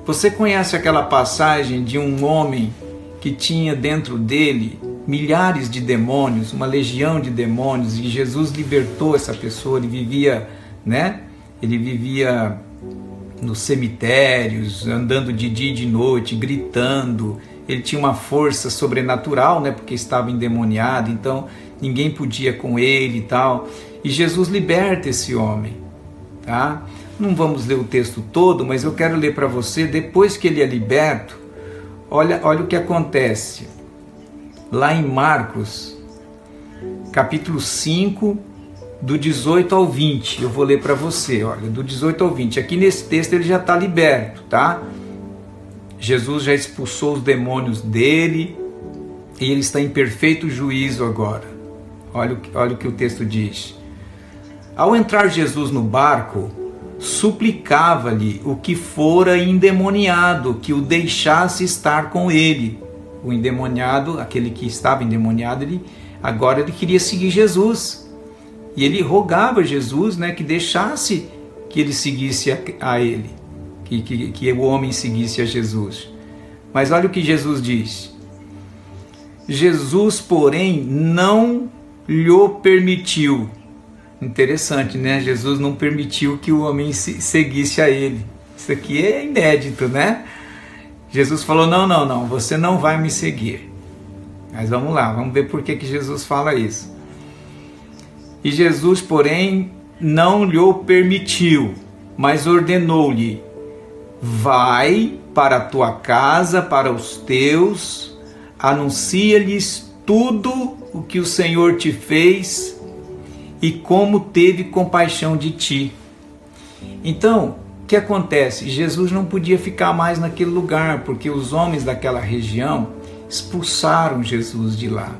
Você conhece aquela passagem de um homem que tinha dentro dele milhares de demônios, uma legião de demônios, e Jesus libertou essa pessoa. Ele vivia, né? Ele vivia nos cemitérios, andando de dia e de noite, gritando. Ele tinha uma força sobrenatural, né? Porque estava endemoniado, então ninguém podia com ele e tal. E Jesus liberta esse homem, tá? Não vamos ler o texto todo, mas eu quero ler para você. Depois que ele é liberto, olha o que acontece. Lá em Marcos, capítulo 5, do 18 ao 20. Eu vou ler para você, olha, do 18 ao 20. Aqui nesse texto ele já está liberto, tá? Jesus já expulsou os demônios dele e ele está em perfeito juízo agora. Olha o que o texto diz. Ao entrar Jesus no barco, suplicava-lhe o que fora endemoniado que o deixasse estar com ele. O endemoniado, aquele que estava endemoniado, agora ele queria seguir Jesus. E ele rogava a Jesus, né, que deixasse que ele seguisse a ele, que o homem seguisse a Jesus. Mas olha o que Jesus diz. Jesus, porém, não lhe permitiu. Interessante, né? Jesus não permitiu que o homem seguisse a ele. Isso aqui é inédito, né? Jesus falou, não, você não vai me seguir. Mas vamos lá, vamos ver por que Jesus fala isso. E Jesus, porém, não lhe permitiu, mas ordenou-lhe, vai para a tua casa, para os teus, anuncia-lhes tudo o que o Senhor te fez e como teve compaixão de ti. Então, o que acontece? Jesus não podia ficar mais naquele lugar, porque os homens daquela região expulsaram Jesus de lá,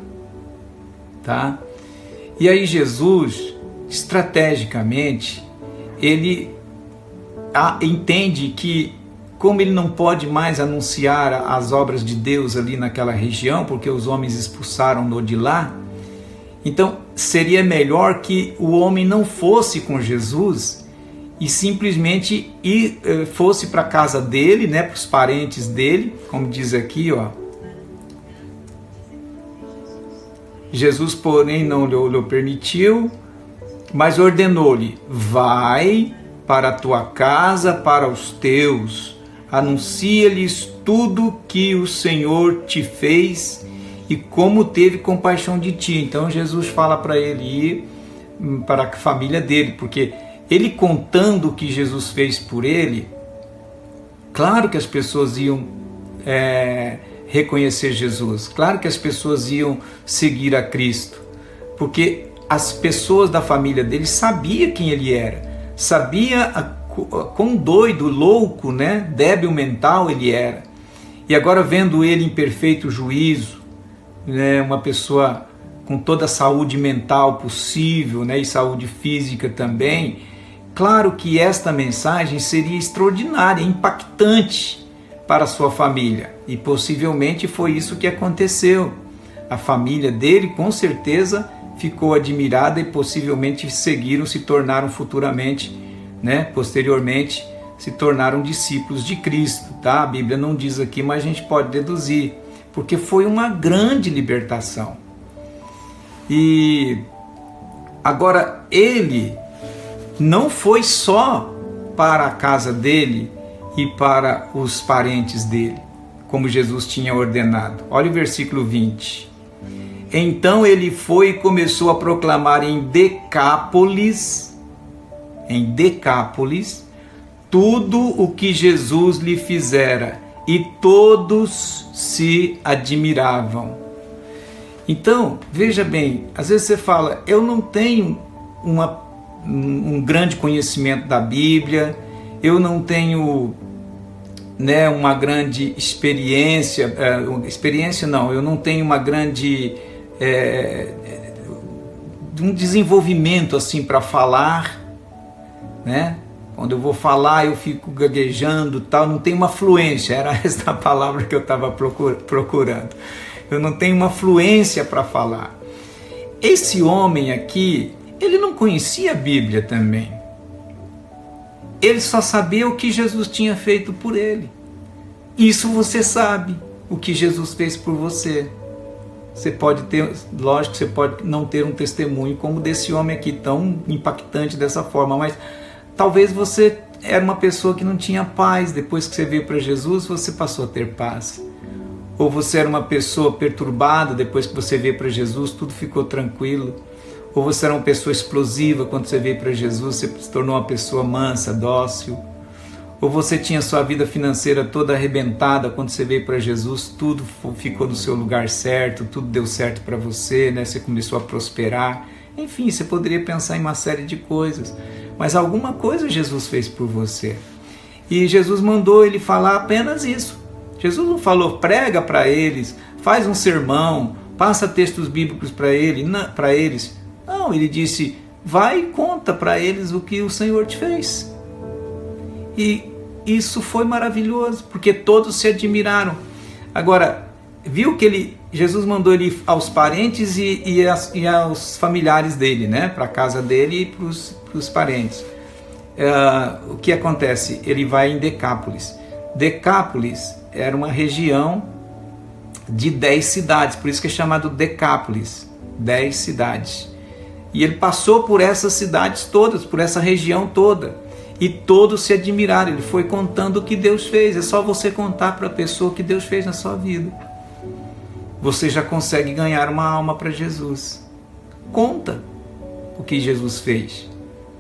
tá? E aí Jesus, estrategicamente, ele entende que, como ele não pode mais anunciar as obras de Deus ali naquela região, porque os homens expulsaram-no de lá, então seria melhor que o homem não fosse com Jesus e simplesmente fosse para a casa dele, né, para os parentes dele, como diz aqui, ó. Jesus, porém, não lhe permitiu, mas ordenou-lhe, vai para a tua casa, para os teus, anuncia-lhes tudo que o Senhor te fez e como teve compaixão de ti. Então Jesus fala para ele ir para a família dele, porque ele contando o que Jesus fez por ele, claro que as pessoas iam reconhecer Jesus, claro que as pessoas iam seguir a Cristo, porque as pessoas da família dele sabiam quem ele era, sabia quão doido, louco, né, débil mental ele era. E agora vendo ele em perfeito juízo, né, uma pessoa com toda a saúde mental possível, né, e saúde física também, claro que esta mensagem seria extraordinária, impactante para a sua família. E possivelmente foi isso que aconteceu. A família dele, com certeza, ficou admirada e possivelmente seguiram, se tornaram futuramente, né, posteriormente, se tornaram discípulos de Cristo, tá? A Bíblia não diz aqui, mas a gente pode deduzir, porque foi uma grande libertação. E agora ele não foi só para a casa dele e para os parentes dele, como Jesus tinha ordenado. Olha o versículo 20. Então ele foi e começou a proclamar em Decápolis, tudo o que Jesus lhe fizera, e todos se admiravam. Então, veja bem, às vezes você fala, eu não tenho um grande conhecimento da Bíblia, eu não tenho, né, uma grande experiência, eu não tenho uma grande um desenvolvimento assim para falar, né, Quando eu vou falar, eu fico gaguejando, tal, não tem uma fluência, era esta a palavra que eu estava procurando. Eu não tenho uma fluência para falar. Esse homem aqui, ele não conhecia a Bíblia também. Ele só sabia o que Jesus tinha feito por ele. Isso você sabe, o que Jesus fez por você. Você pode ter, lógico, você pode não ter um testemunho como desse homem aqui, tão impactante dessa forma, mas talvez você era uma pessoa que não tinha paz. Depois que você veio para Jesus, você passou a ter paz. Ou você era uma pessoa perturbada, depois que você veio para Jesus, tudo ficou tranquilo. Ou você era uma pessoa explosiva, quando você veio para Jesus, você se tornou uma pessoa mansa, dócil. Ou você tinha sua vida financeira toda arrebentada, quando você veio para Jesus, tudo ficou no seu lugar certo, tudo deu certo para você, né? Você começou a prosperar. Enfim, você poderia pensar em uma série de coisas, mas alguma coisa Jesus fez por você. E Jesus mandou ele falar apenas isso. Jesus não falou, prega para eles, faz um sermão, passa textos bíblicos para eles. Não, ele disse, vai e conta para eles o que o Senhor te fez. E isso foi maravilhoso, porque todos se admiraram. Agora, viu que Jesus mandou ele aos parentes e aos familiares dele, né? Para a casa dele e para os parentes. O que acontece? Ele vai em Decápolis. Decápolis era uma região de 10 cidades, por isso que é chamado Decápolis, 10 cidades. E ele passou por essas cidades todas, por essa região toda, e todos se admiraram. Ele foi contando o que Deus fez. É só você contar para a pessoa o que Deus fez na sua vida. Você já consegue ganhar uma alma para Jesus. Conta o que Jesus fez.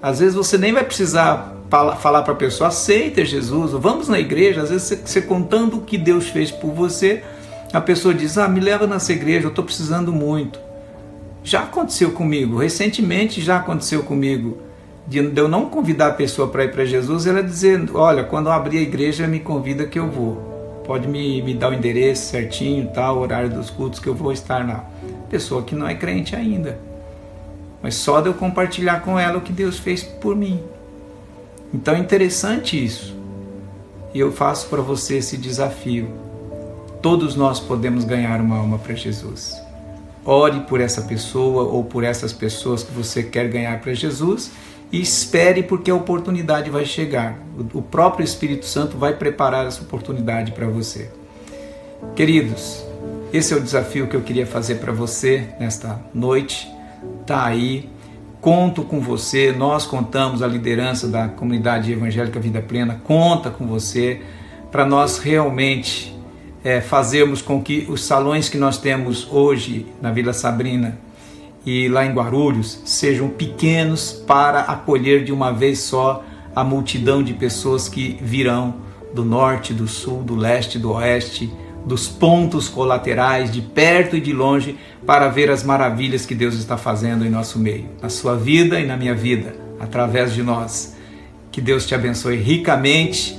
Às vezes você nem vai precisar falar para a pessoa, aceita Jesus, ou vamos na igreja. Às vezes você contando o que Deus fez por você, a pessoa diz, me leva nessa igreja, eu estou precisando muito. Já aconteceu comigo, recentemente já aconteceu comigo, de eu não convidar a pessoa para ir para Jesus, ela dizer, olha, quando eu abrir a igreja me convida que eu vou. Pode me dar o endereço certinho, tal, o horário dos cultos que eu vou estar lá. Pessoa que não é crente ainda. Mas só de eu compartilhar com ela o que Deus fez por mim. Então é interessante isso. E eu faço para você esse desafio. Todos nós podemos ganhar uma alma para Jesus. Ore por essa pessoa ou por essas pessoas que você quer ganhar para Jesus e espere, porque a oportunidade vai chegar. O próprio Espírito Santo vai preparar essa oportunidade para você. Queridos, esse é o desafio que eu queria fazer para você nesta noite. Tá aí, conto com você, nós contamos, a liderança da Comunidade Evangélica Vida Plena conta com você para nós realmente fazermos com que os salões que nós temos hoje na Vila Sabrina e lá em Guarulhos sejam pequenos para acolher de uma vez só a multidão de pessoas que virão do norte, do sul, do leste, do oeste, dos pontos colaterais, de perto e de longe, para ver as maravilhas que Deus está fazendo em nosso meio, na sua vida e na minha vida, através de nós. Que Deus te abençoe ricamente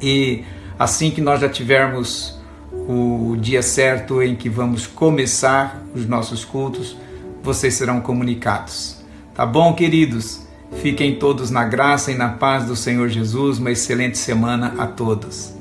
e assim que nós já tivermos o dia certo em que vamos começar os nossos cultos, vocês serão comunicados. Tá bom, queridos? Fiquem todos na graça e na paz do Senhor Jesus. Uma excelente semana a todos.